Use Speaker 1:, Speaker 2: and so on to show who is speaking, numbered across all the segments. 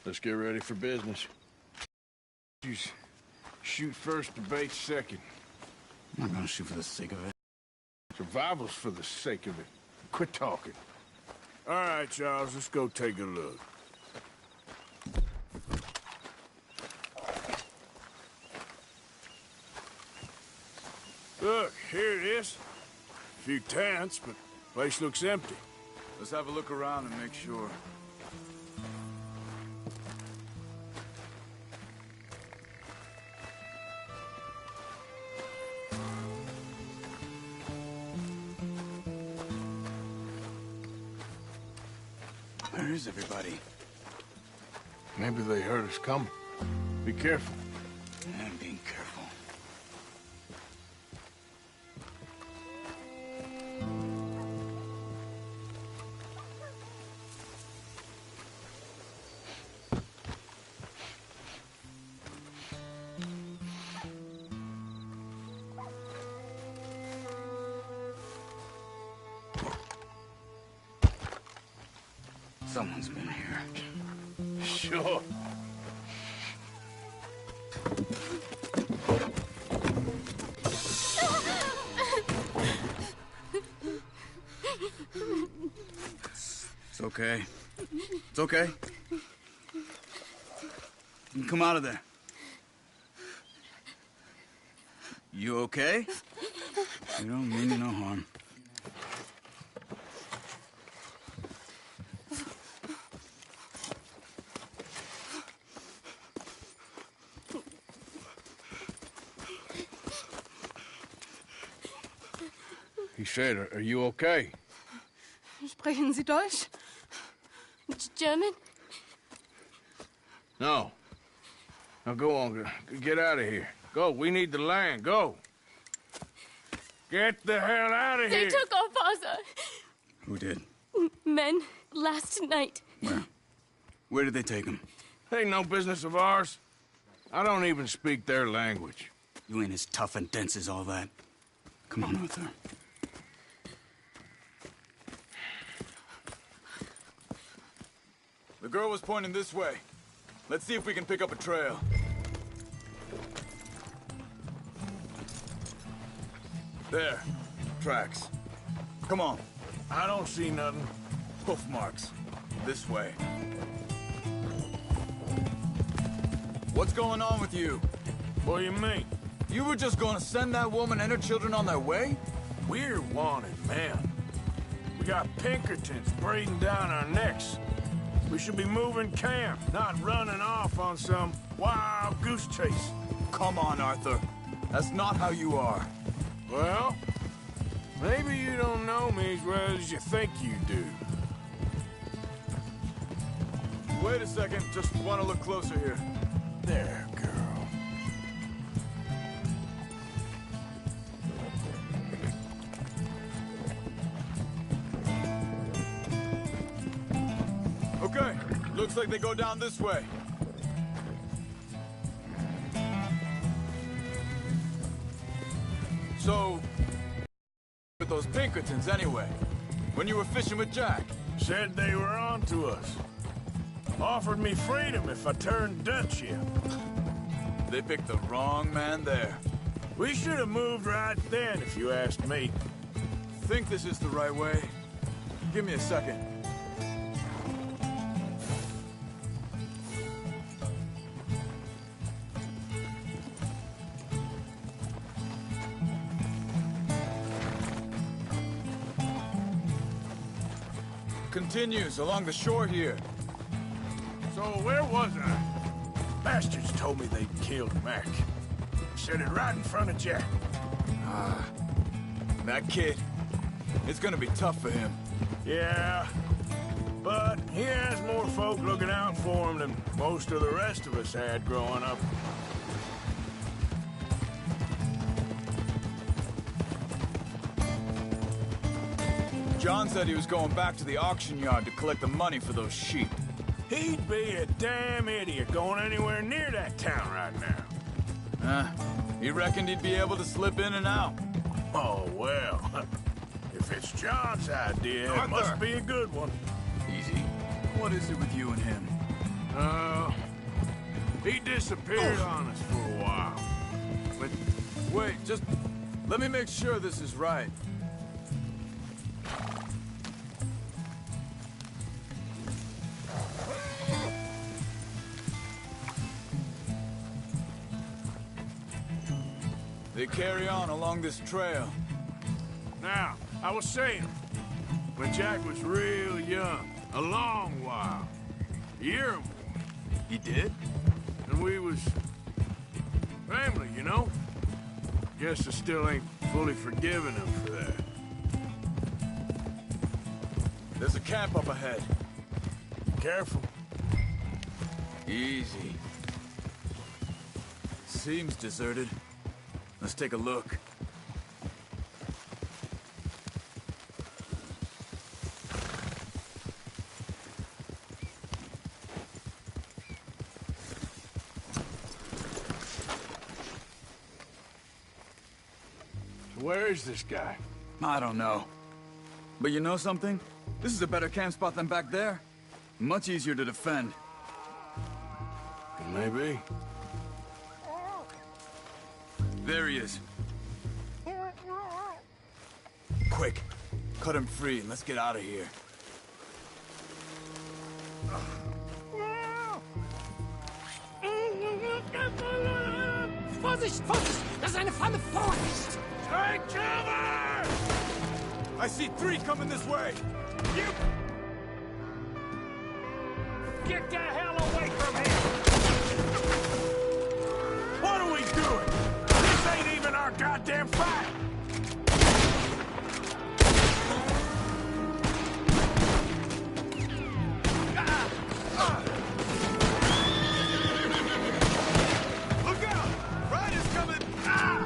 Speaker 1: Let's get ready for business. Just shoot first, debate second.
Speaker 2: I'm not gonna shoot for the sake of it.
Speaker 1: Survival's for the sake of it. Quit talking. All right, Charles, let's go take a look. Look, here it is. A few tents, but the place looks empty.
Speaker 3: Let's have a look around and make sure.
Speaker 2: Where is everybody?
Speaker 1: Maybe they heard us coming. Be careful.
Speaker 2: I'm being careful. Someone's been here.
Speaker 1: Sure.
Speaker 2: It's okay. It's okay. You can come out of there. You okay? You don't mean you no harm.
Speaker 1: He said, are you okay?
Speaker 4: Sprechen Sie Deutsch? German?
Speaker 1: No. Now go on, get out of here. Go, we need the land, go. Get the hell out of
Speaker 4: They
Speaker 1: here!
Speaker 4: took our father.
Speaker 2: Who did?
Speaker 4: Men last night.
Speaker 2: Where? Where did they take him?
Speaker 1: Ain't no business of ours. I don't even speak their language.
Speaker 2: You ain't as tough and dense as all that. Come on, Arthur.
Speaker 3: The girl was pointing this way. Let's see if we can pick up a trail. There. Tracks. Come on.
Speaker 1: I don't see nothing.
Speaker 3: Hoof marks. This way. What's going on with you?
Speaker 1: What do you mean?
Speaker 3: You were just gonna send that woman and her children on their way?
Speaker 1: We're wanted, man. We got Pinkertons breathing down our necks. We should be moving camp, not running off on some wild goose chase.
Speaker 3: Come on, Arthur. That's not how you are.
Speaker 1: Well, maybe you don't know me as well as you think you do.
Speaker 3: Wait a second. Just want to look closer here.
Speaker 1: There, girl.
Speaker 3: Okay. Looks like they go down this way. So, with those Pinkertons anyway, when you were fishing with Jack?
Speaker 1: Said they were on to us. Offered me freedom if I turned Dutch here.
Speaker 3: They picked the wrong man there.
Speaker 1: We should have moved right then, if you asked me.
Speaker 3: Think this is the right way? Give me a second. Continues along the shore here.
Speaker 1: So where was I? Bastards told me they'd killed Mac. Said it right in front of Jack.
Speaker 3: That kid, it's gonna be tough for him.
Speaker 1: Yeah, but he has more folk looking out for him than most of the rest of us had growing up.
Speaker 3: John said he was going back to the auction yard to collect the money for those sheep.
Speaker 1: He'd be a damn idiot going anywhere near that town right now.
Speaker 3: He reckoned he'd be able to slip in and out.
Speaker 1: Oh, well. If it's John's idea, it
Speaker 3: Arthur!
Speaker 1: must be a good one.
Speaker 3: Easy. What is it with you and him?
Speaker 1: Uh, he disappeared on us for a while. But
Speaker 3: Wait, just let me make sure this is right. They carry on along this trail.
Speaker 1: now, I was saying, when Jack was real young, a long while, a year or more,
Speaker 3: He did?
Speaker 1: and we was family, you know? Guess I still ain't fully forgiven him for that.
Speaker 3: There's a camp up ahead.
Speaker 1: Careful.
Speaker 3: Easy. Seems deserted. Let's take a look.
Speaker 1: So where is this guy?
Speaker 3: I don't know. But you know something? This is a better camp spot than back there. Much easier to defend.
Speaker 1: Maybe.
Speaker 3: There he is. Quick, cut him free and let's get out of here.
Speaker 5: Vorsicht, Vorsicht! Das ist eine Falle! Vorsicht!
Speaker 1: Take cover!
Speaker 3: I see 3 coming this way.
Speaker 1: Get the hell away from here! What are we doing? This ain't even our goddamn fight!
Speaker 3: Look out! Ryder's coming! Ah!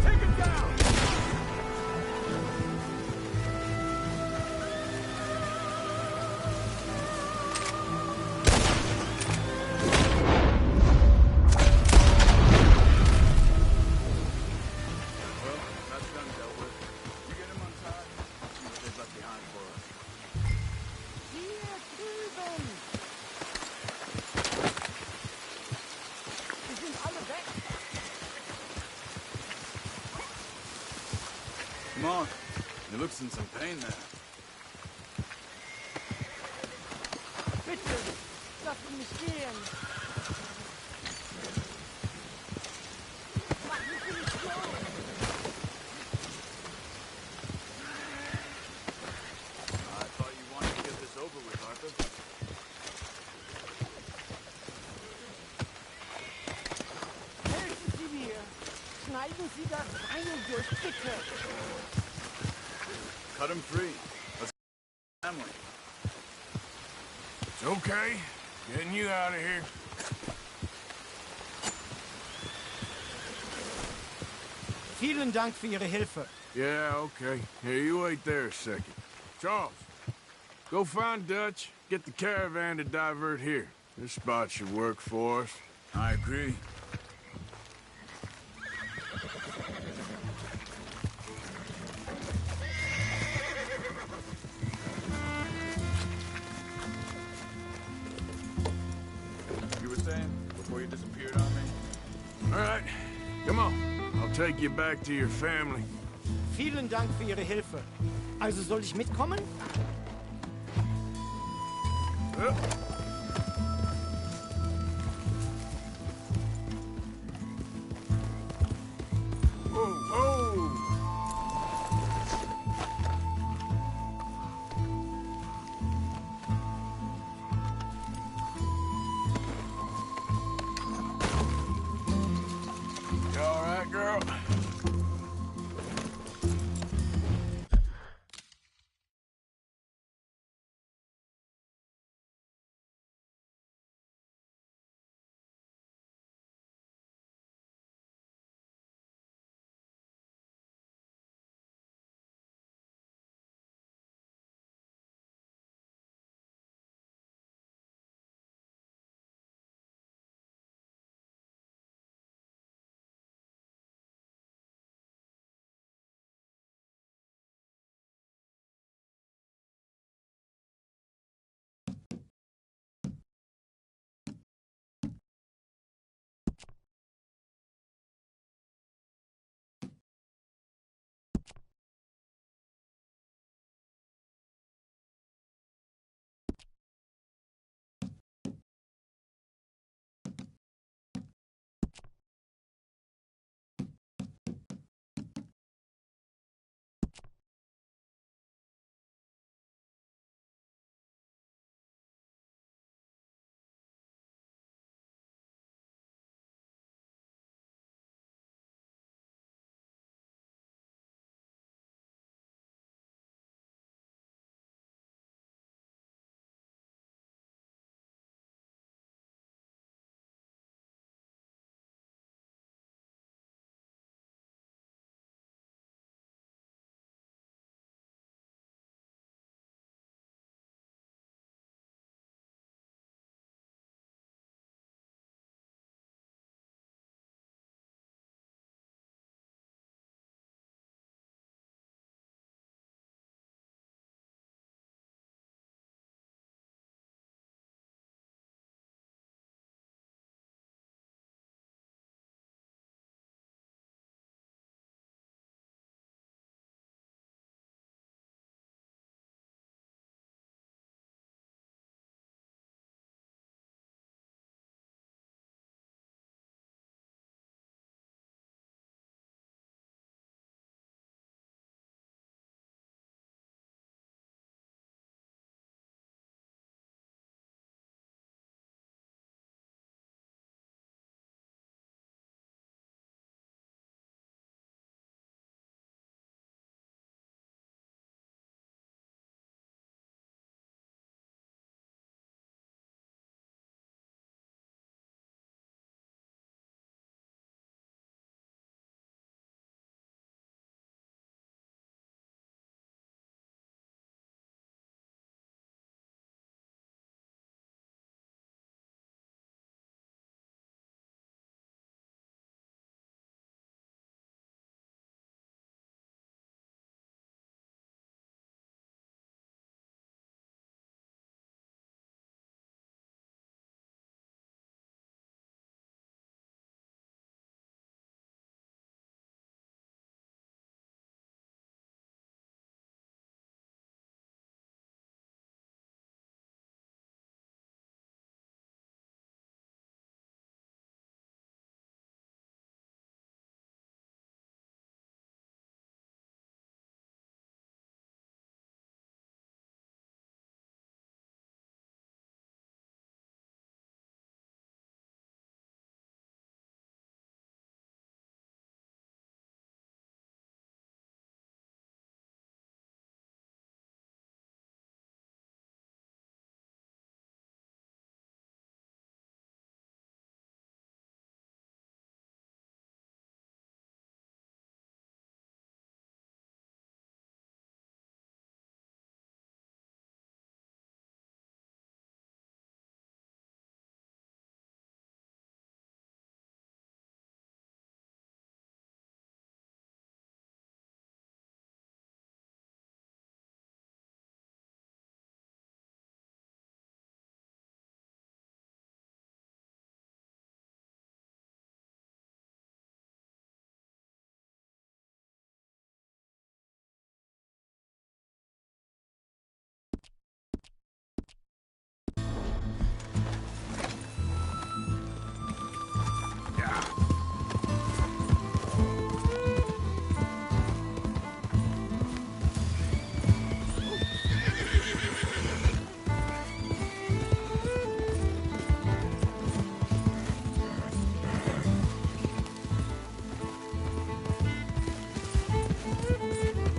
Speaker 3: Take him down! Well, that's them dealt with. You get him untied, see what they've left behind for us.
Speaker 5: Hier drüben! Die sind alle weg!
Speaker 3: Come on. He looks in some pain there.
Speaker 5: Bitte! Lasst mich gehen! Machen Sie mich los!
Speaker 3: I thought you wanted to get this over with, Arthur.
Speaker 5: Helfen Sie mir! Schneiden Sie das Seil durch, bitte!
Speaker 3: Cut him free. Let's family.
Speaker 1: It's okay. Getting you out of here.
Speaker 5: Vielen Dank für Ihre Hilfe.
Speaker 1: Yeah, okay. Here, you wait there a second. Charles, go find Dutch. Get the caravan to divert here. This spot should work for us.
Speaker 3: I agree. You were saying before you disappeared on me?
Speaker 1: All right, come on. I'll take you back to your family.
Speaker 5: Vielen Dank für Ihre Hilfe. Also soll ich mitkommen?
Speaker 1: Up.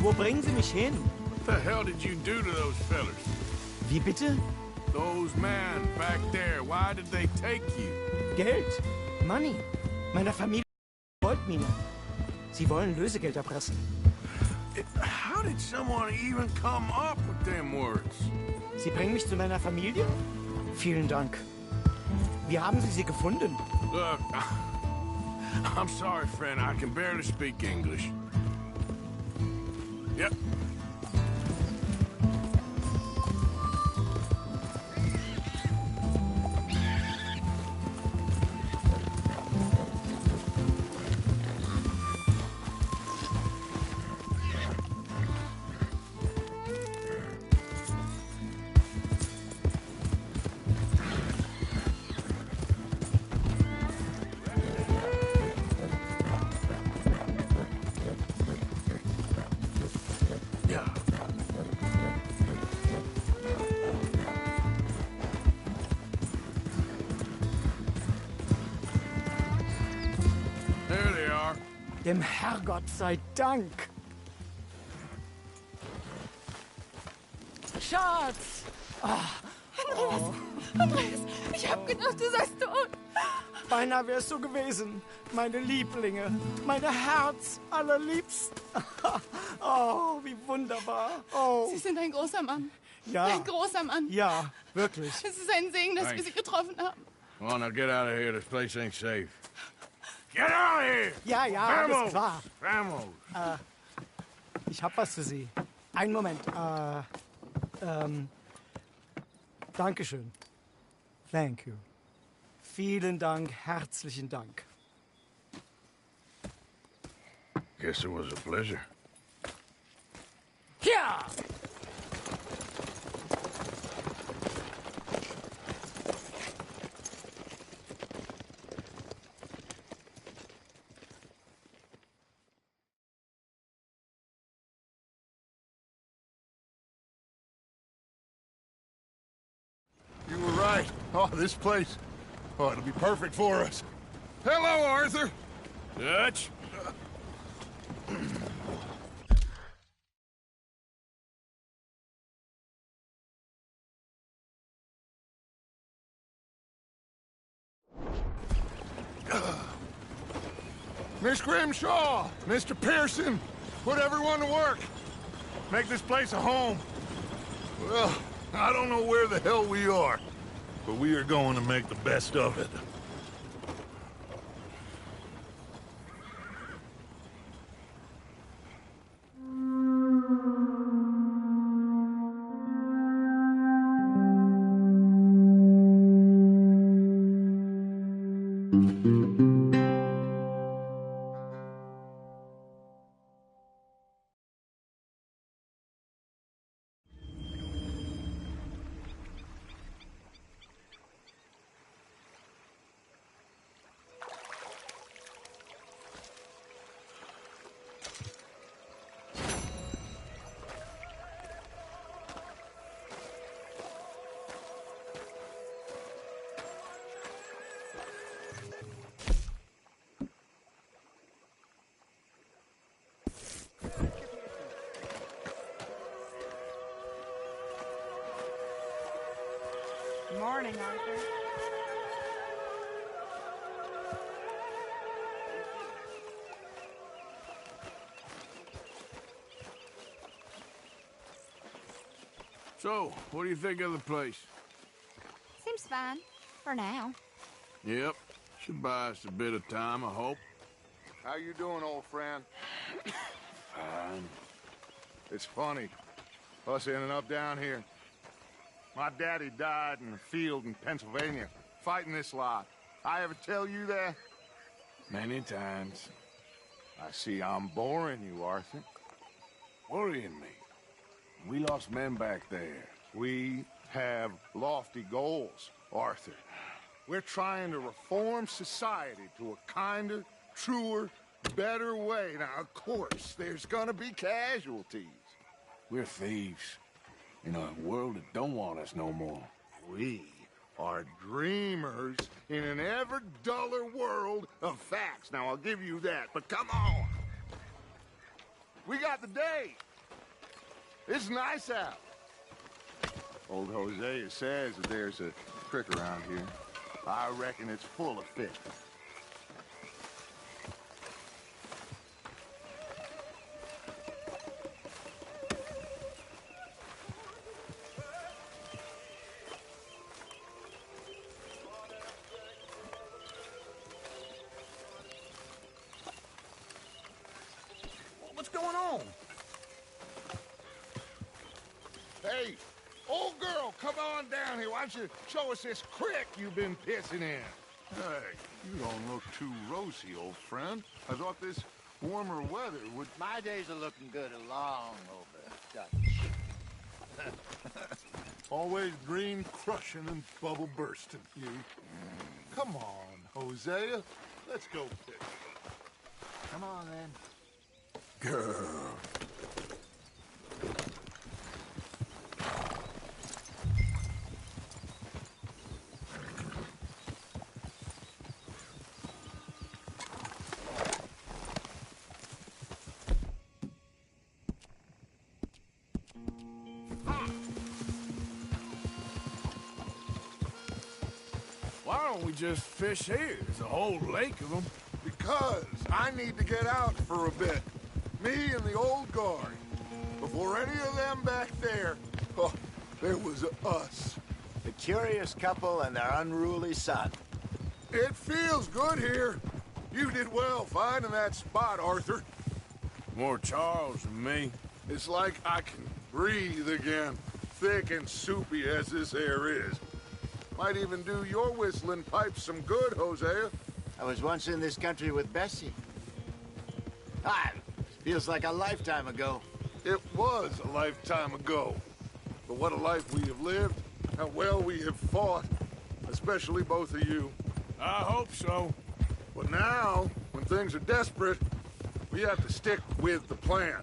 Speaker 5: Wo bringen Sie mich hin?
Speaker 1: What the hell did you do to those fellers?
Speaker 5: Wie bitte?
Speaker 1: Those men back there, why did they take you?
Speaker 5: Geld. Money. Meiner Familie Goldmine. Sie wollen Lösegeld erpressen.
Speaker 1: How did someone even come up with them words?
Speaker 5: Sie bringen mich zu meiner Familie? Vielen Dank. Wie haben Sie sie gefunden?
Speaker 1: Look, I'm sorry, friend. I can barely speak English. Yep. There they are.
Speaker 5: Dem Herrgott sei Dank. Schatz!
Speaker 4: Andreas, ich hab gedacht, du seist tot.
Speaker 5: Beinahe wärst du gewesen. Meine Lieblinge. Meine Herz allerliebsten. Oh, wie wunderbar. Oh,
Speaker 4: Sie sind ein großer Mann.
Speaker 5: ja.
Speaker 4: Ein großer Mann.
Speaker 5: Ja, wirklich.
Speaker 4: Es ist ein Segen, dass wir
Speaker 1: Thanks.
Speaker 4: Sie getroffen haben.
Speaker 1: Come on, now get out of here. This place ain't safe. Get out of here!
Speaker 5: Ja, ja, alles klar.
Speaker 1: Vamos!
Speaker 5: Ich hab was für Sie. Einen Moment. Dankeschön. Thank you. Vielen Dank, herzlichen Dank.
Speaker 1: Guess it was a pleasure.
Speaker 5: Ja!
Speaker 6: You were right. Oh, this place. Oh, it'll be perfect for us. Hello, Arthur.
Speaker 1: Dutch?
Speaker 6: Miss Grimshaw, Mr. Pearson, put everyone to work. Make this place a home. Well, I don't know where the hell we are, but we are going to make the best of it.
Speaker 7: Morning, Arthur.
Speaker 1: So, what do you think of the place?
Speaker 7: Seems fine. For now.
Speaker 1: Yep. Should buy us a bit of time, I hope.
Speaker 6: How you doing, old friend?
Speaker 1: Fine.
Speaker 6: It's funny, us ending up down here. My daddy died in the field in Pennsylvania, fighting this lot. I ever tell you that?
Speaker 1: Many times.
Speaker 6: I see I'm boring you, Arthur.
Speaker 1: Worrying me. We lost men back there.
Speaker 6: We have lofty goals, Arthur. We're trying to reform society to a kinder, truer, better way. Now, of course, there's gonna be casualties.
Speaker 1: We're thieves. In a world that don't want us no more.
Speaker 6: We are dreamers in an ever duller world of facts. Now, I'll give you that, but come on. We got the day. It's nice out. Old Hosea says that there's a creek around here. I reckon it's full of fish. What's going on? Hey, old girl, come on down here. Why don't you show us this creek you've been pissing in? Hey, you don't look too rosy, old friend. I thought this warmer weather would...
Speaker 8: My days are looking good along over Dutch.
Speaker 6: Always green crushing and bubble bursting, you. Come on, Hosea. Let's go fish.
Speaker 8: Come on, then.
Speaker 6: Girl.
Speaker 1: Why don't we just fish here? There's a whole lake of them.
Speaker 6: Because I need to get out for a bit. Me and the old guard. Before any of them back there, oh, there was us.
Speaker 8: The curious couple and their unruly son.
Speaker 6: It feels good here. You did well finding that spot, Arthur.
Speaker 1: More Charles than me.
Speaker 6: It's like I can breathe again, thick and soupy as this air is. Might even do your whistling pipes some good, Hosea.
Speaker 8: I was once in this country with Bessie. Ah, feels like a lifetime ago.
Speaker 6: It was a lifetime ago. But what a life we have lived, how well we have fought, especially both of you.
Speaker 1: I hope so.
Speaker 6: But now, when things are desperate, we have to stick with the plan.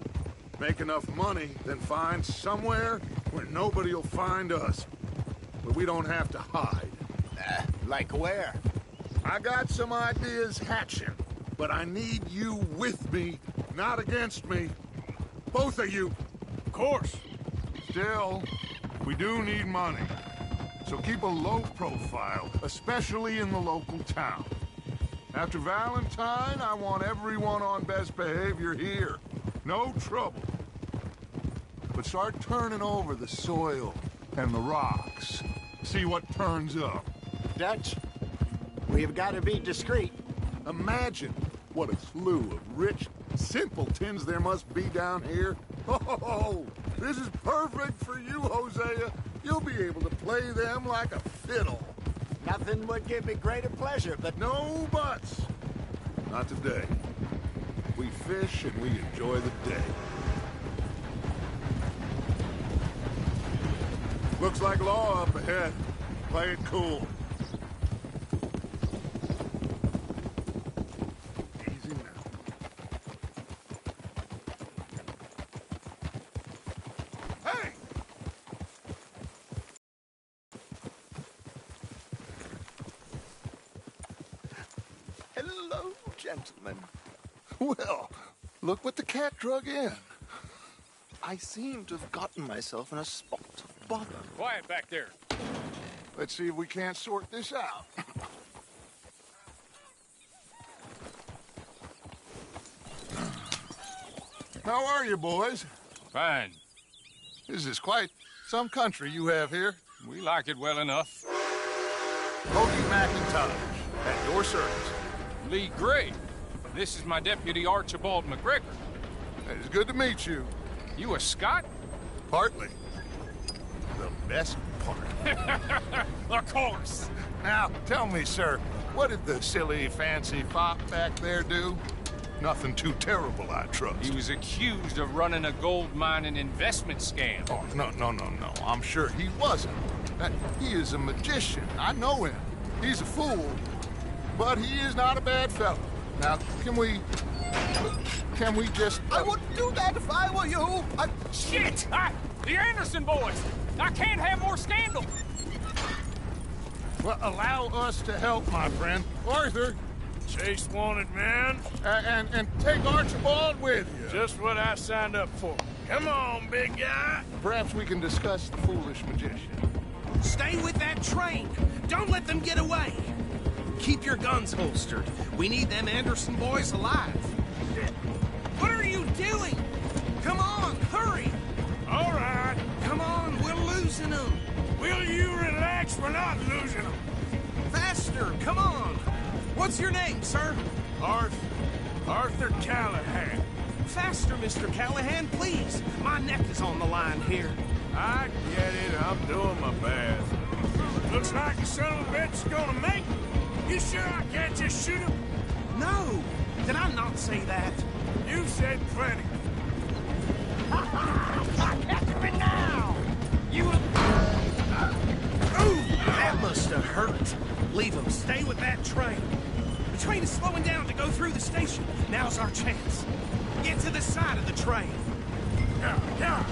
Speaker 6: Make enough money, then find somewhere where nobody will find us. Where we don't have to hide.
Speaker 8: Like where?
Speaker 6: I got some ideas hatching, but I need you with me, not against me. Both of you.
Speaker 1: Of course.
Speaker 6: Still, we do need money. So keep a low profile, especially in the local town. After Valentine, I want everyone on best behavior here. No trouble. But start turning over the soil and the rocks. See what turns up.
Speaker 8: Dutch, we've got to be discreet.
Speaker 6: Imagine what a slew of rich simpletons there must be down here. Oh, this is perfect for you, Hosea. You'll be able to play them like a fiddle.
Speaker 8: Nothing would give me greater pleasure, but
Speaker 6: No buts. Not today. We fish and we enjoy the day. Looks like law up ahead. Play it cool. Easy now. Hey!
Speaker 8: hello, gentlemen.
Speaker 6: Well, look what the cat drug in.
Speaker 9: I seem to have gotten myself in a spot of bother.
Speaker 1: Quiet back there.
Speaker 6: Let's see if we can't sort this out. How are you, boys?
Speaker 10: Fine.
Speaker 6: This is quite some country you have here.
Speaker 10: We like it well enough.
Speaker 6: Cody McIntosh, at your service.
Speaker 10: Lee Gray. This is my deputy Archibald McGregor.
Speaker 6: It's good to meet you.
Speaker 10: You a Scot?
Speaker 6: Partly. The best part.
Speaker 10: Of course.
Speaker 6: Now, tell me, sir, what did the silly, fancy fop back there do? Nothing too terrible, I trust.
Speaker 10: He was accused of running a gold mining investment scam.
Speaker 6: Oh, no. I'm sure he wasn't. He is a magician. I know him. He's a fool. But he is not a bad fellow. Now, can we just...
Speaker 9: I wouldn't do that if I were you.
Speaker 10: Shit! The Anderson boys! I can't have more scandal!
Speaker 6: Well, allow us to help, my friend. Arthur,
Speaker 1: Chase wanted man.
Speaker 6: and take Archibald with you.
Speaker 1: Just what I signed up for. Come on, big guy.
Speaker 6: Perhaps we can discuss the foolish magician.
Speaker 11: Stay with that train. Don't let them get away. Keep your guns holstered. We need them Anderson boys alive. What are you doing? Come on, hurry.
Speaker 1: All right.
Speaker 11: Come on, we're losing them.
Speaker 1: Will you relax? We're not losing them.
Speaker 11: Faster, come on. What's your name, sir?
Speaker 1: Arthur Callahan.
Speaker 11: Faster, Mr. Callahan, please. My neck is on the line here.
Speaker 1: I get it. I'm doing my best. Looks like the son of a bitch is gonna make it. You sure I can't just shoot him?
Speaker 11: No. Did I not say that?
Speaker 1: You said plenty.
Speaker 11: Catch me now! You... Ooh, that must have hurt. Leave him. Stay with that train. The train is slowing down to go through the station. Now's our chance. Get to the side of the train.
Speaker 1: Yeah.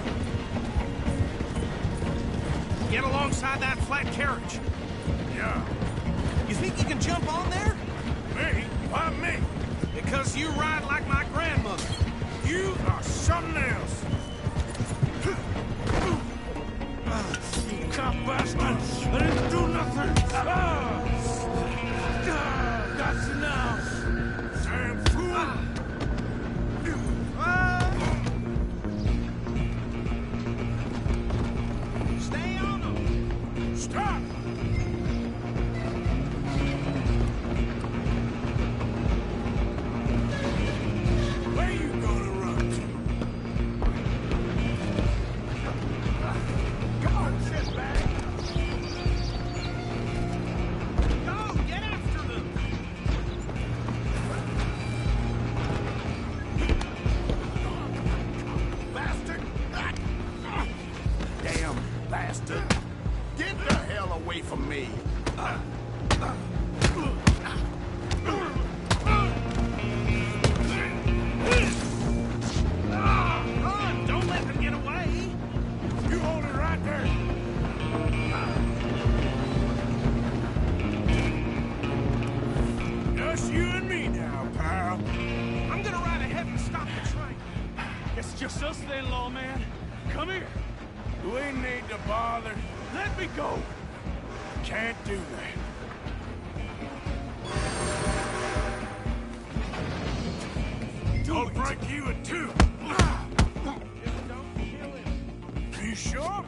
Speaker 11: Get alongside that flat carriage.
Speaker 1: Yeah.
Speaker 11: You think you can jump on there?
Speaker 1: Me? Why me?
Speaker 11: Because you ride like my grandmother.
Speaker 1: You are something else. You cop bastard! I didn't do nothing! That's enough! Damn fool!
Speaker 11: Stay on them!
Speaker 1: Stop! Where you gonna run to? Come on, shitbag!
Speaker 11: Go! Get after them!
Speaker 1: Bastard! Damn bastard! Get the hell away from me!
Speaker 11: Run! Don't let them get away!
Speaker 1: You hold it right there! Just you and me now, pal.
Speaker 11: I'm gonna ride ahead and stop the train.
Speaker 10: It's just us then, lawman. Come here.
Speaker 1: We need to bother.
Speaker 10: Let me go.
Speaker 1: Can't do that. I'll break you in two. You sure?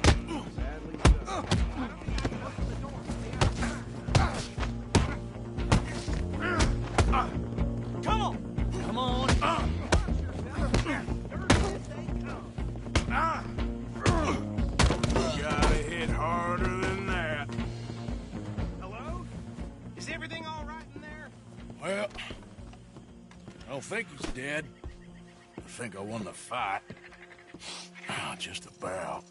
Speaker 10: Come on. Come on.
Speaker 1: Gotta hit harder than that.
Speaker 11: Hello? Is everything all right in there?
Speaker 1: Well, I don't think he's dead. I think I won the fight. Just about.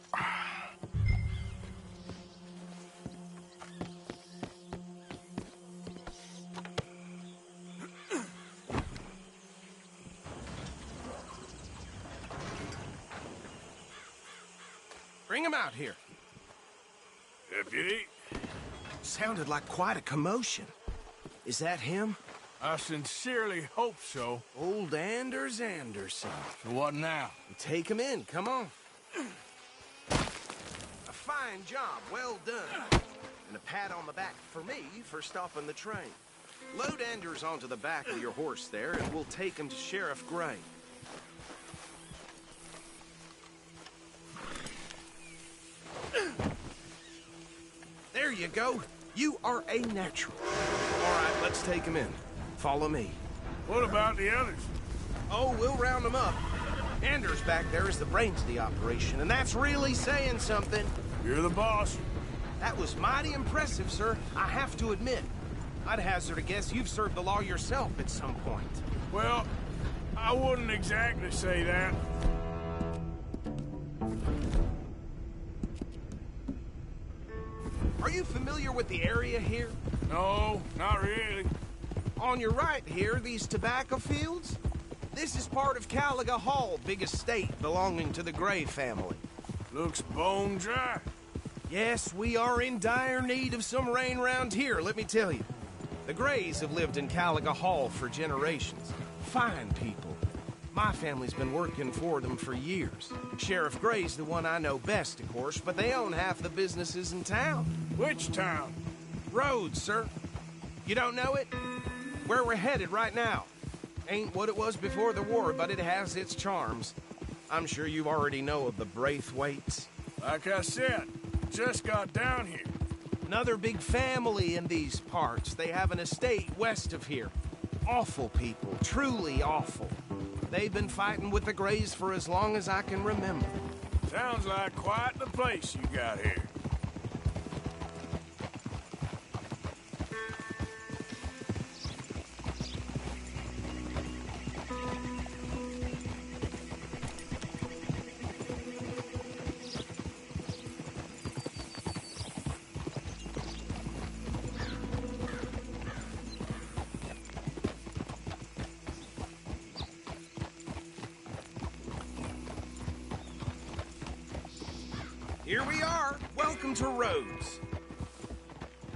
Speaker 11: Bring him out here.
Speaker 1: Deputy?
Speaker 11: Sounded like quite a commotion. Is that him?
Speaker 1: I sincerely hope so.
Speaker 11: Old Anders Anderson.
Speaker 1: So what now?
Speaker 11: Take him in, come on. A fine job, well done. And a pat on the back for me for stopping the train. Load Anders onto the back of your horse there, and we'll take him to Sheriff Gray. There you go. You are a natural. All right, let's take him in. Follow me.
Speaker 1: What about the others?
Speaker 11: Oh, we'll round them up. Anders back there is the brains of the operation, and that's really saying something.
Speaker 1: You're the boss.
Speaker 11: That was mighty impressive, sir. I have to admit. I'd hazard a guess you've served the law yourself at some point.
Speaker 1: Well, I wouldn't exactly say that.
Speaker 11: Are you familiar with the area here?
Speaker 1: No, not really.
Speaker 11: On your right here, these tobacco fields? This is part of Caliga Hall, big estate belonging to the Gray family.
Speaker 1: Looks bone dry.
Speaker 11: Yes, we are in dire need of some rain round here, let me tell you. The Grays have lived in Caliga Hall for generations. Fine people. My family's been working for them for years. Sheriff Gray's the one I know best, of course, but they own half the businesses in town.
Speaker 1: Which town?
Speaker 11: Rhodes, sir. You don't know it? Where we're headed right now. Ain't what it was before the war, but it has its charms. I'm sure you already know of the Braithwaites.
Speaker 1: Like I said, just got down here.
Speaker 11: Another big family in these parts. They have an estate west of here. Awful people, truly awful. They've been fighting with the Grays for as long as I can remember.
Speaker 1: Sounds like quite the place you got here.
Speaker 11: Here we are. Welcome to Rhodes.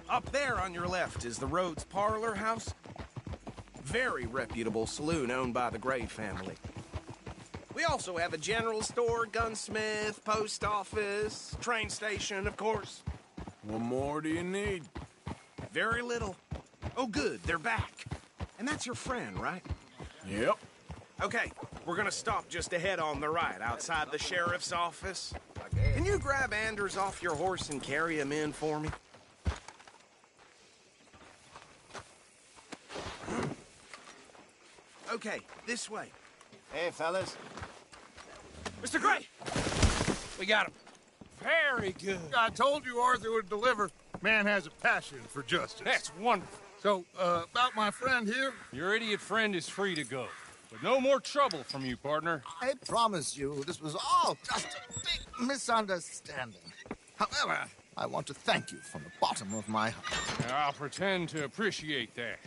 Speaker 11: Up there on your left is the Rhodes Parlor House. Very reputable saloon owned by the Gray family. We also have a general store, gunsmith, post office, train station, of course.
Speaker 1: What more do you need?
Speaker 11: Very little. Oh, good, they're back. And that's your friend, right?
Speaker 1: Yep.
Speaker 11: Okay, we're gonna stop just ahead on the right, outside the sheriff's office. Can you grab Anders off your horse and carry him in for me? Okay, this way.
Speaker 8: Hey, fellas.
Speaker 10: Mr. Gray! We got him. Very good.
Speaker 6: I told you Arthur would deliver. Man has a passion for justice.
Speaker 10: That's wonderful.
Speaker 6: So, about my friend here?
Speaker 10: Your idiot friend is free to go. But no more trouble from you, partner.
Speaker 9: I promise you, this was all just a big misunderstanding. However, I want to thank you from the bottom of my heart.
Speaker 10: I'll pretend to appreciate that.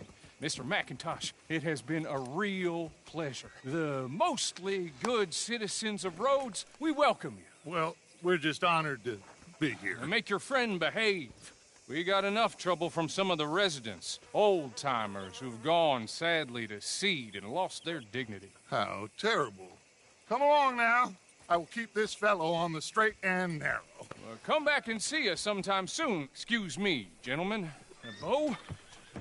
Speaker 10: Mr. McIntosh, it has been a real pleasure. The mostly good citizens of Rhodes, we welcome you.
Speaker 6: Well, we're just honored to be here.
Speaker 10: And make your friend behave. We got enough trouble from some of the residents, old-timers who've gone, sadly, to seed and lost their dignity.
Speaker 6: How terrible. Come along now. I will keep this fellow on the straight and narrow.
Speaker 10: Come back and see us sometime soon. Excuse me, gentlemen. Bo,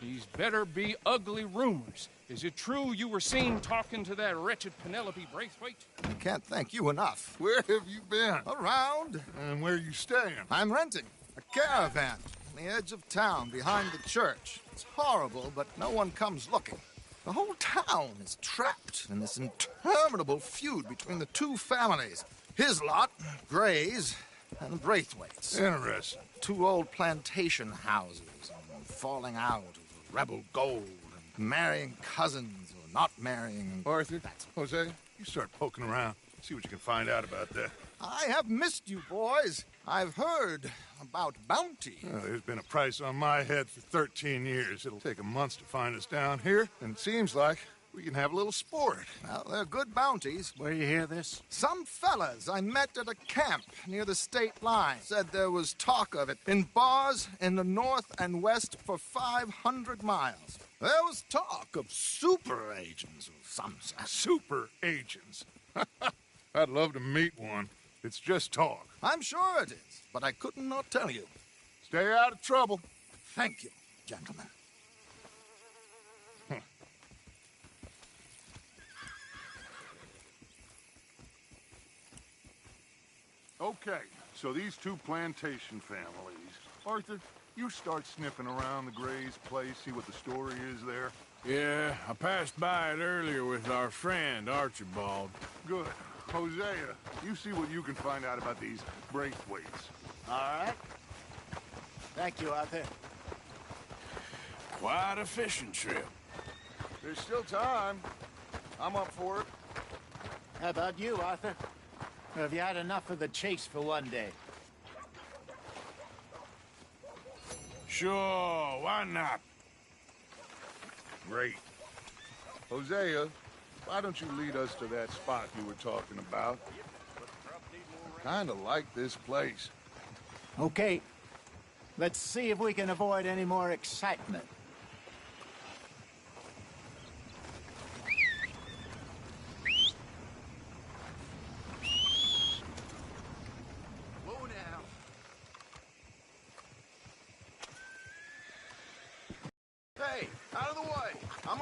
Speaker 10: these better be ugly rumors. Is it true you were seen talking to that wretched Penelope Braithwaite?
Speaker 9: I can't thank you enough.
Speaker 6: Where have you been?
Speaker 9: Around.
Speaker 6: And where are you staying?
Speaker 9: I'm renting a caravan on the edge of town behind the church. It's horrible, but no one comes looking. The whole town is trapped in this interminable feud between the two families. His lot, Gray's, and the Braithwaites.
Speaker 6: Interesting.
Speaker 9: Two old plantation houses, falling out of rebel gold, and marrying cousins or not marrying.
Speaker 6: Arthur, Jose, you start poking around. See what you can find out about that.
Speaker 9: I have missed you, boys. I've heard about bounty.
Speaker 6: There's been a price on my head for 13 years. It'll take a month to find us down here, and it seems like we can have a little sport.
Speaker 9: Well, they're good bounties.
Speaker 8: Where you hear this?
Speaker 9: Some fellas I met at a camp near the state line said there was talk of it in bars in the north and west for 500 miles. There was talk of super agents of some sort.
Speaker 6: Super agents? I'd love to meet one. It's just talk.
Speaker 9: I'm sure it is, but I couldn't not tell you.
Speaker 6: Stay out of trouble.
Speaker 9: Thank you, gentlemen.
Speaker 6: Okay, so these two plantation families. Arthur, you start sniffing around the Gray's place, see what the story is there.
Speaker 1: Yeah, I passed by it earlier with our friend, Archibald.
Speaker 6: Good. Hosea, you see what you can find out about these Braithwaites.
Speaker 8: All right. Thank you, Arthur.
Speaker 1: Quite a fishing trip.
Speaker 6: There's still time. I'm up for it.
Speaker 8: How about you, Arthur? Or have you had enough of the chase for one day?
Speaker 1: Sure, why not?
Speaker 6: Great. Hosea, why don't you lead us to that spot you were talking about? Kinda like this place.
Speaker 8: Okay. Let's see if we can avoid any more excitement.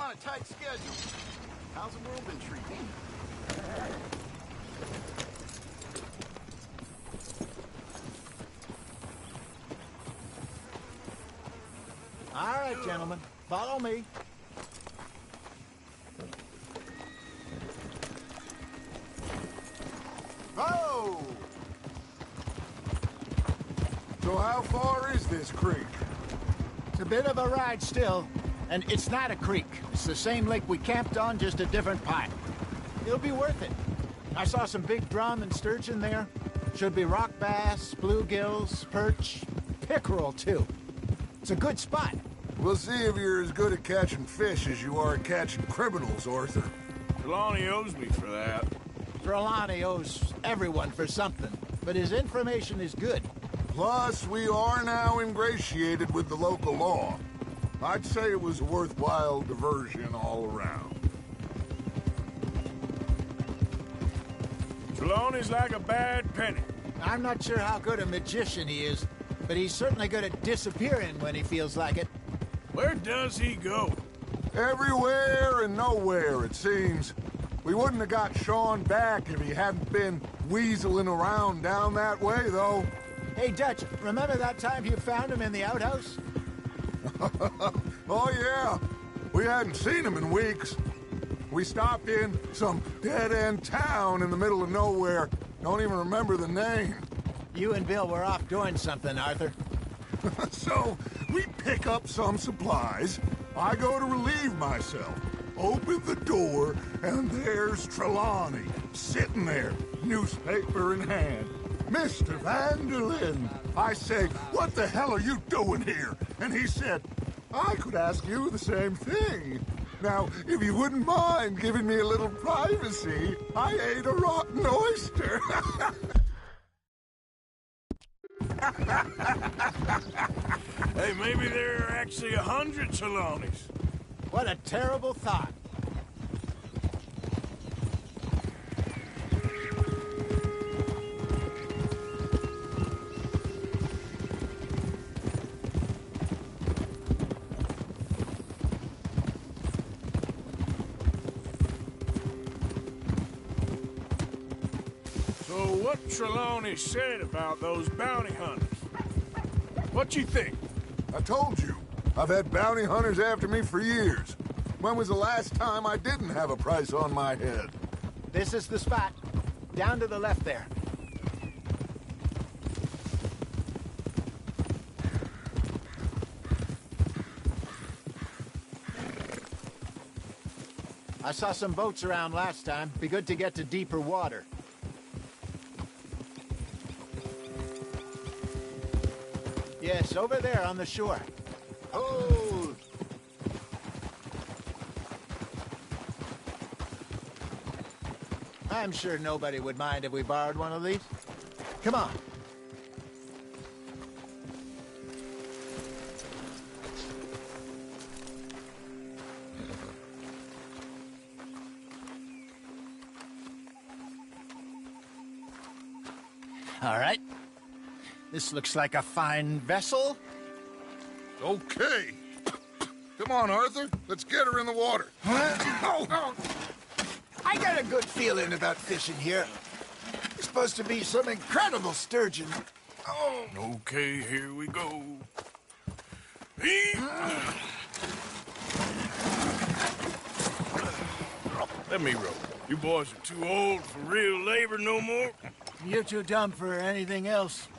Speaker 9: on a tight schedule. How's the world been treating you?
Speaker 8: All right, gentlemen. Follow me.
Speaker 6: Oh! So how far is this creek?
Speaker 8: It's a bit of a ride still, and it's not a creek. It's the same lake we camped on, just a different pipe. It'll be worth it. I saw some big drum and sturgeon there. Should be rock bass, bluegills, perch, pickerel, too. It's a good spot.
Speaker 6: We'll see if you're as good at catching fish as you are at catching criminals, Arthur.
Speaker 1: Trelawney owes me for that.
Speaker 8: Trelawney owes everyone for something, but his information is good.
Speaker 6: Plus, we are now ingratiated with the local law. I'd say it was a worthwhile diversion all around.
Speaker 1: Trelawney's like a bad penny.
Speaker 8: I'm not sure how good a magician he is, but he's certainly good at disappearing when he feels like it.
Speaker 1: Where does he go?
Speaker 6: Everywhere and nowhere, it seems. We wouldn't have got Sean back if he hadn't been weaseling around down that way, though.
Speaker 8: Hey, Dutch, remember that time you found him in the outhouse?
Speaker 6: Oh, yeah. We hadn't seen him in weeks. We stopped in some dead-end town in the middle of nowhere. Don't even remember the name.
Speaker 8: You and Bill were off doing something, Arthur.
Speaker 6: So, we pick up some supplies. I go to relieve myself. Open the door, and there's Trelawney, sitting there, newspaper in hand. Mr. Van der Linde. I say, what the hell are you doing here? And he said, I could ask you the same thing. Now, if you wouldn't mind giving me a little privacy, I ate a rotten oyster.
Speaker 1: Hey, maybe there are actually 100 Trelawneys.
Speaker 8: What a terrible thought.
Speaker 1: So what Trelawney said about those bounty hunters? What you think?
Speaker 6: I told you. I've had bounty hunters after me for years. When was the last time I didn't have a price on my head?
Speaker 8: This is the spot. Down to the left there. I saw some boats around last time. Be good to get to deeper water. Yes, over there on the shore. Hold! I'm sure nobody would mind if we borrowed one of these. Come on. All right. This looks like a fine vessel.
Speaker 6: Okay. Come on, Arthur. Let's get her in the water.
Speaker 8: I got a good feeling about fishing here. There's supposed to be some incredible sturgeon.
Speaker 1: Oh. Okay, here we go. Let me row. You boys are too old for real labor no more.
Speaker 8: You're too dumb for anything else.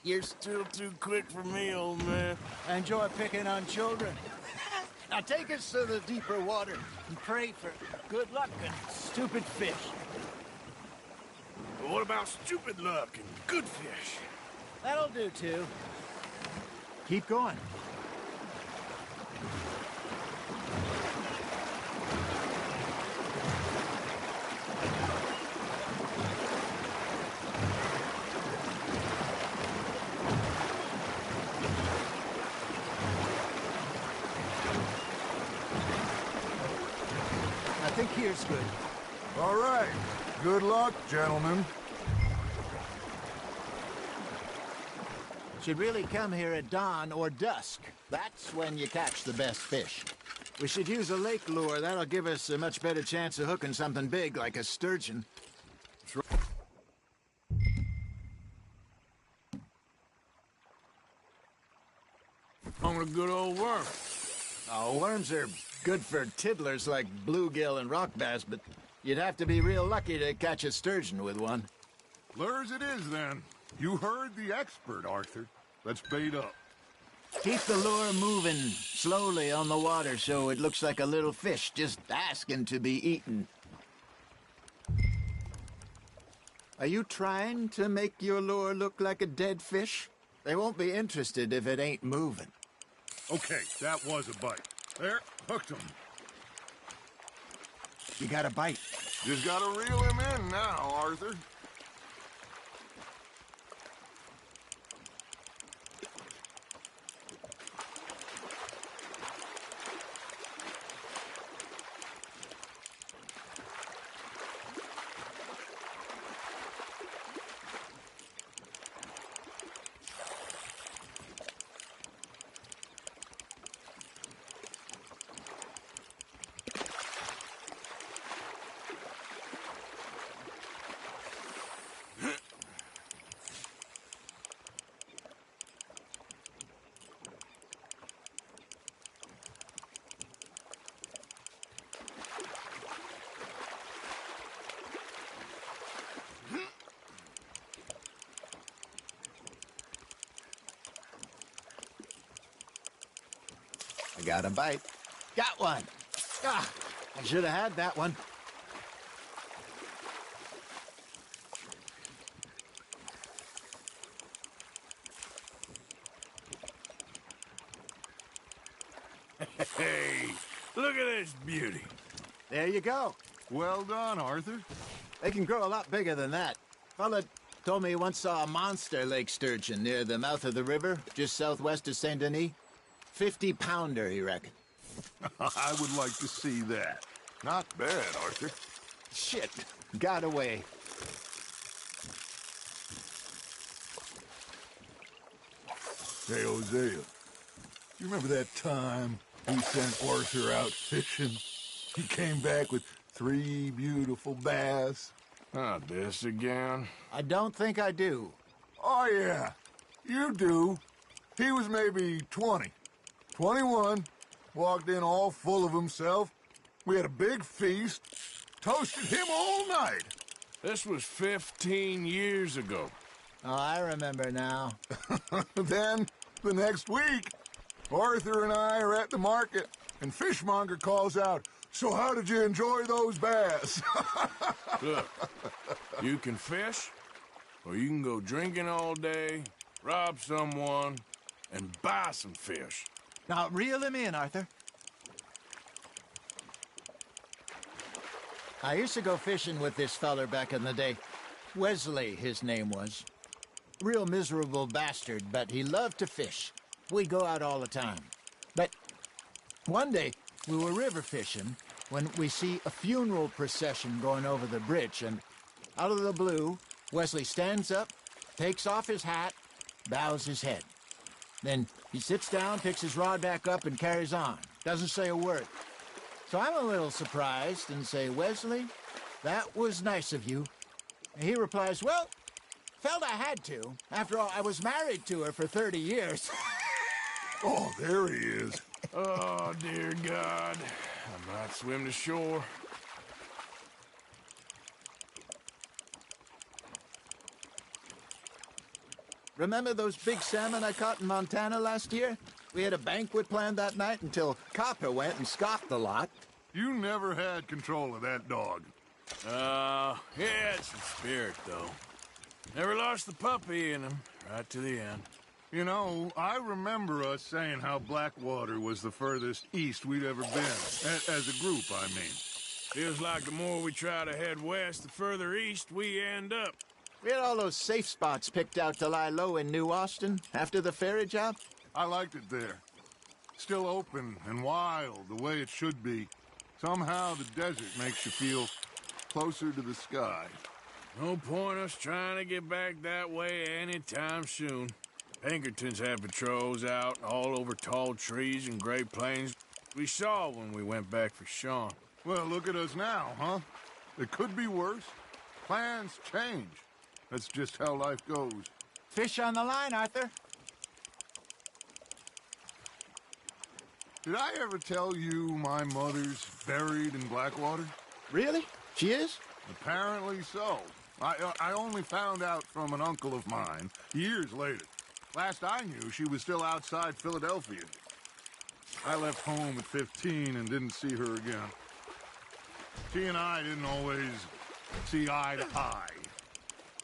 Speaker 1: You're still too quick for me, old man.
Speaker 8: I enjoy picking on children. Now take us to the deeper water and pray for good luck and stupid fish.
Speaker 1: But what about stupid luck and good fish?
Speaker 8: That'll do, too. Keep going. I think here's good.
Speaker 6: All right. Good luck, gentlemen.
Speaker 8: Should really come here at dawn or dusk. That's when you catch the best fish. We should use a lake lure. That'll give us a much better chance of hooking something big like a sturgeon.
Speaker 1: On a good old worm.
Speaker 8: Oh, worms are good for tiddlers like bluegill and rock bass, but you'd have to be real lucky to catch a sturgeon with one.
Speaker 6: Lures it is, then. You heard the expert, Arthur. Let's bait up.
Speaker 8: Keep the lure moving slowly on the water so it looks like a little fish just asking to be eaten. Are you trying to make your lure look like a dead fish? They won't be interested if it ain't moving.
Speaker 6: Okay, that was a bite. There, hooked him.
Speaker 8: You got a bite.
Speaker 6: Just gotta reel him in now, Arthur.
Speaker 8: I got a bite. Got one. Ah, I should have had that one.
Speaker 1: Hey, look at this beauty.
Speaker 8: There you go.
Speaker 6: Well done, Arthur.
Speaker 8: They can grow a lot bigger than that. Fella told me he once saw a monster lake sturgeon near the mouth of the river, just southwest of Saint Denis. 50-pounder, he reckoned.
Speaker 6: I would like to see that. Not bad, Arthur.
Speaker 8: Shit, got away.
Speaker 6: Hey, Hosea, you remember that time we sent Arthur out fishing? He came back with 3 beautiful bass.
Speaker 1: Not this again.
Speaker 8: I don't think I do.
Speaker 6: Oh, yeah, you do. He was maybe 20, 21, walked in all full of himself. We had a big feast, toasted him all night.
Speaker 1: This was 15 years ago.
Speaker 8: Oh, I remember now.
Speaker 6: Then, the next week, Arthur and I are at the market, and Fishmonger calls out, "So how did you enjoy those bass?"
Speaker 1: Look, you can fish, or you can go drinking all day, rob someone, and buy some fish.
Speaker 8: Now, reel him in, Arthur. I used to go fishing with this feller back in the day. Wesley, his name was. Real miserable bastard, but he loved to fish. We'd go out all the time. But one day, we were river fishing when we see a funeral procession going over the bridge, and out of the blue, Wesley stands up, takes off his hat, bows his head. Then he sits down, picks his rod back up, and carries on. Doesn't say a word. So I'm a little surprised and say, "Wesley, that was nice of you." And he replies, "Well, felt I had to. After all, I was married to her for 30 years.
Speaker 6: Oh, there he is.
Speaker 1: Oh, dear God. I might swim to shore.
Speaker 8: Remember those big salmon I caught in Montana last year? We had a banquet planned that night until Copper went and scoffed the lot.
Speaker 6: You never had control of that dog.
Speaker 1: He had some spirit, though. Never lost the puppy in him, right to the end.
Speaker 6: You know, I remember us saying how Blackwater was the furthest east we'd ever been. As a group, I mean.
Speaker 1: Feels like the more we try to head west, the further east we end up.
Speaker 8: We had all those safe spots picked out to lie low in New Austin after the ferry job.
Speaker 6: I liked it there. Still open and wild, the way it should be. Somehow the desert makes you feel closer to the sky.
Speaker 1: No point us trying to get back that way anytime soon. Pinkertons have patrols out all over tall trees and Great Plains. we saw when we went back for Sean.
Speaker 6: Well, look at us now, huh? It could be worse. Plans change. That's just how life goes.
Speaker 8: Fish on the line, Arthur.
Speaker 6: Did I ever tell you my mother's buried in Blackwater?
Speaker 8: Really? She is?
Speaker 6: Apparently so. I only found out from an uncle of mine years later. Last I knew, she was still outside Philadelphia. I left home at 15 and didn't see her again. She and I didn't always see eye to eye.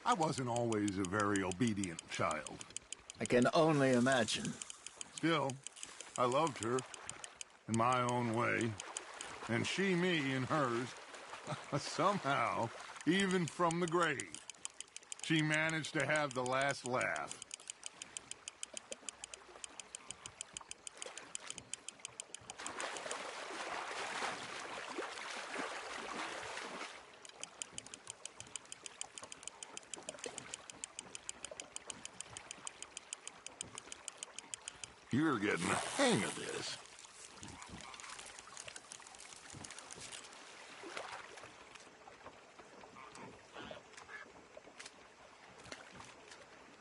Speaker 6: I wasn't always a very obedient child.
Speaker 8: I can only imagine.
Speaker 6: Still, I loved her in my own way, and she me in hers. Somehow, even from the grave, she managed to have the last laugh. You're getting the hang of this.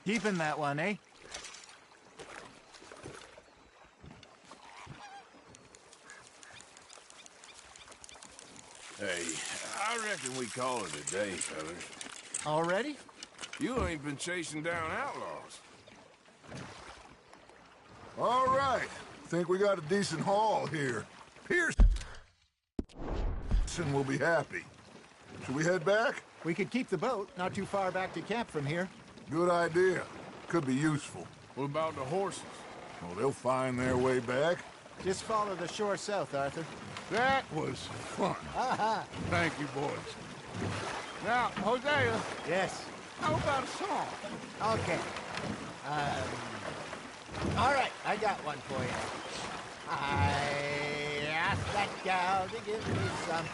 Speaker 8: Keeping that one, eh?
Speaker 1: Hey, I reckon we call it a day, fellas.
Speaker 8: Already?
Speaker 1: You ain't been chasing down outlaws.
Speaker 6: All right. Think we got a decent haul here. Pearson will be happy. Should we head back?
Speaker 8: We could keep the boat, not too far back to camp from here.
Speaker 6: Good idea. Could be useful.
Speaker 1: What about the horses?
Speaker 6: Well, they'll find their way back.
Speaker 8: Just follow the shore south, Arthur.
Speaker 6: That was fun. Thank you, boys. Now, Hosea.
Speaker 8: Yes.
Speaker 6: How about a song?
Speaker 8: Okay. All right, I got one for you. I asked that gal to give me some.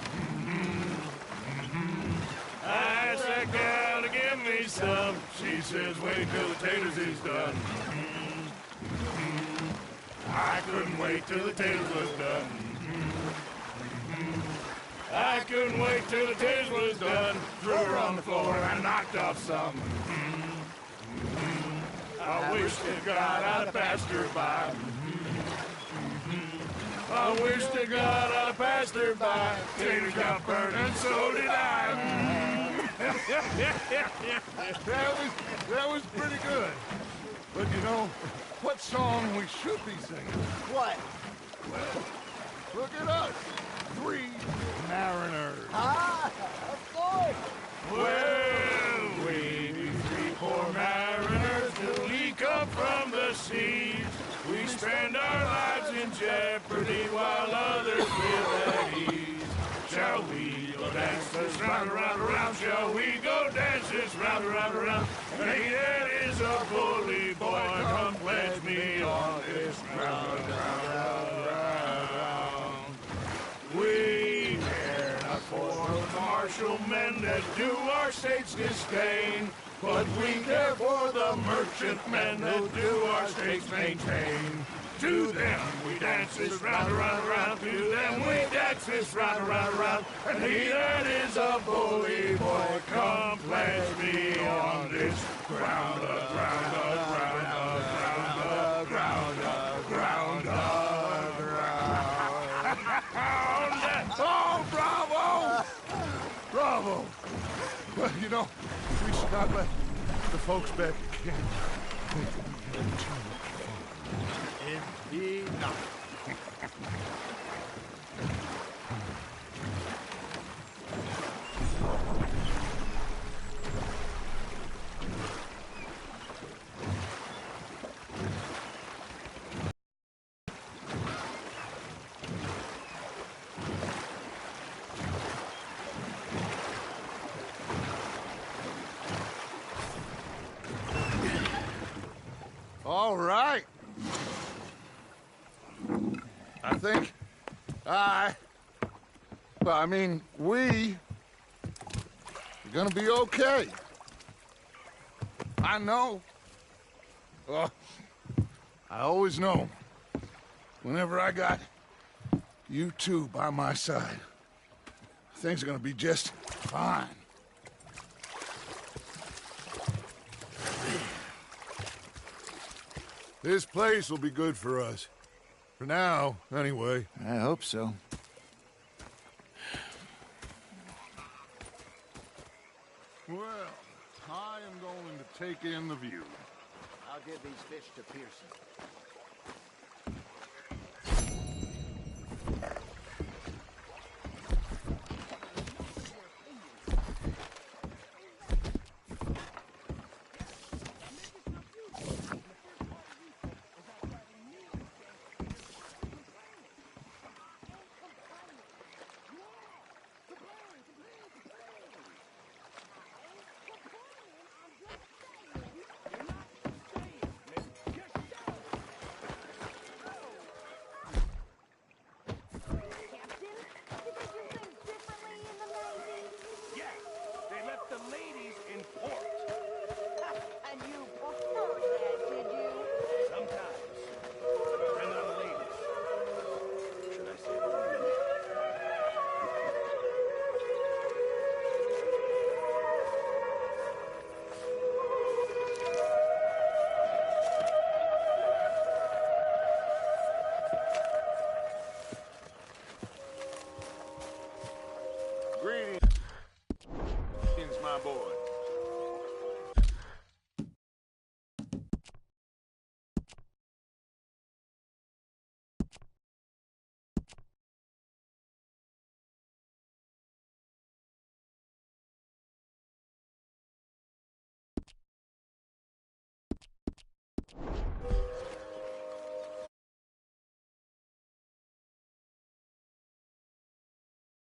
Speaker 1: I asked that gal to give me some. She says, wait till the taters is done. I couldn't wait till the taters was done. I couldn't wait till the taters was done. Threw her on the floor and I knocked off some. I wish to God I'd passed her by. I wish to God I'd passed her by. Taters got burned and so did I.
Speaker 6: That was pretty good. But you know, what song we should be singing?
Speaker 8: What?
Speaker 6: Well, look at us. 3 mariners.
Speaker 8: Ah, of course.
Speaker 1: Well, we be 3 poor mariners till we come from the seas. We spend our lives in jeopardy while others live at ease. Shall we go dance this round, around, around? Shall we go dance this round, around, around? Hey, that is a bully boy. Come pledge me on this round, round, round. We care not for the martial men that do our state's disdain, but we care for the merchantmen that do our state's maintain. To them we dance this round, around, around. To them we dance this round, around, around. And he that is a bully boy, come pledge me on this ground, ground, ground, ground, ground, ground, ground. Oh, bravo! Bravo!
Speaker 6: Well, you know, we should not let the folks back again.
Speaker 8: Indeed not.
Speaker 6: All right. I think we are gonna be okay. I know. I always know. Whenever I got You two by my side. Things are gonna be just fine. This place will be good for us. For now, anyway.
Speaker 8: I hope so.
Speaker 6: Well, I am going to take in the view.
Speaker 8: I'll give these fish to Pearson.
Speaker 6: Greetings.